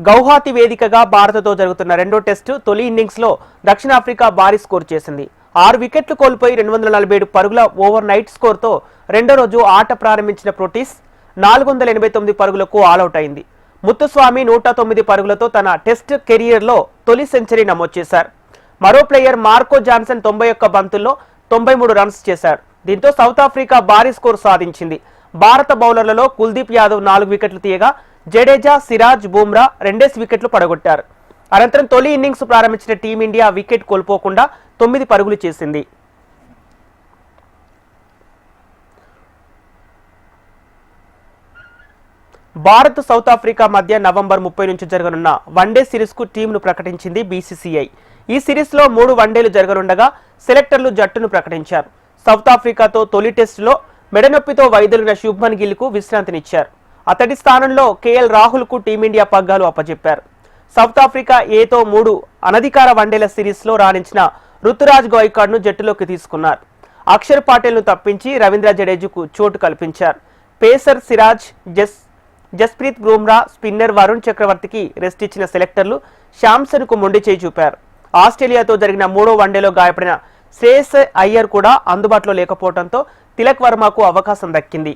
గౌహాతి వేదికగా భారత్తో జరుగుతున్న రెండో టెస్టు తొలి ఇన్నింగ్స్లో దక్షిణాఫ్రికా భారీ స్కోర్ చేసింది. 6 వికెట్లు కోల్పోయి 247 పరుగుల ఓవర్ నైట్ స్కోర్తో రెండో రోజు ఆట ప్రారంభించిన ప్రోటీస్ 489 పరుగులకు ఆలౌట్ అయింది. ముత్తుస్వామి 109 పరుగులతో తన టెస్ట్ కెరియర్లో తొలి సెంచరీ నమోదు చేశారు. మరో ప్లేయర్ మార్కో జాన్సన్ 91 బంతుల్లో 93 రన్స్ చేశాడు. దీంతో సౌత్ ఆఫ్రికా భారీ స్కోర్ సాధించింది. భారత బౌలర్లలో కుల్దీప్ యాదవ్ 4 వికెట్లు తీయగా జడేజా, సిరాజ్, బుమ్రా 2 వికెట్లు పడగొట్టారు. అనంతరం తొలి ఇన్నింగ్స్ ప్రారంభించిన టీమిండియా వికెట్ కోల్పోకుండా 9 పరుగులు చేసింది. భారత్, సౌత్ ఆఫ్రికా మధ్య నవంబర్ 30 నుంచి జరగనున్న వన్డే సిరీస్ కు టీంను ప్రకటించింది బీసీసీఐ. ఈ సిరీస్ లో 3 వన్డేలు జరగనుండగా సెలెక్టర్లు జట్టును ప్రకటించారు. సౌత్ ఆఫ్రికాతో తొలి టెస్టులో మెడనొప్పితో వైదొలిగిన శుభ్మన్ గిల్ కు విశ్రాంతినిచ్చారు. అతడి స్థానంలో కేఎల్ రాహుల్ కు టీమిండియా పగ్గాలు అప్పచెప్పారు. సౌత్ ఆఫ్రికా ఏతో 3 అనధికార వన్డేల సిరీస్ లో రాణించిన రుతురాజ్ గైక్వాడ్ ను జట్టులోకి తీసుకున్నారు. అక్షర్ పాటేల్ ను తప్పించి రవీంద్ర జడేజాకు చోటు కల్పించారు. పేసర్ సిరాజ్, జస్ప్రీత్ బుమ్రా, స్పిన్నర్ వరుణ్ చక్రవర్తికి రెస్ట్ ఇచ్చిన సెలెక్టర్లు శాంసన్ కు మొండి చేయి చూపారు. ఆస్ట్రేలియాతో జరిగిన 3వ వన్డేలో గాయపడిన శ్రేయస్ అయ్యర్ కూడా అందుబాటులో లేకపోవడంతో తిలక్ వర్మకు అవకాశం దక్కింది.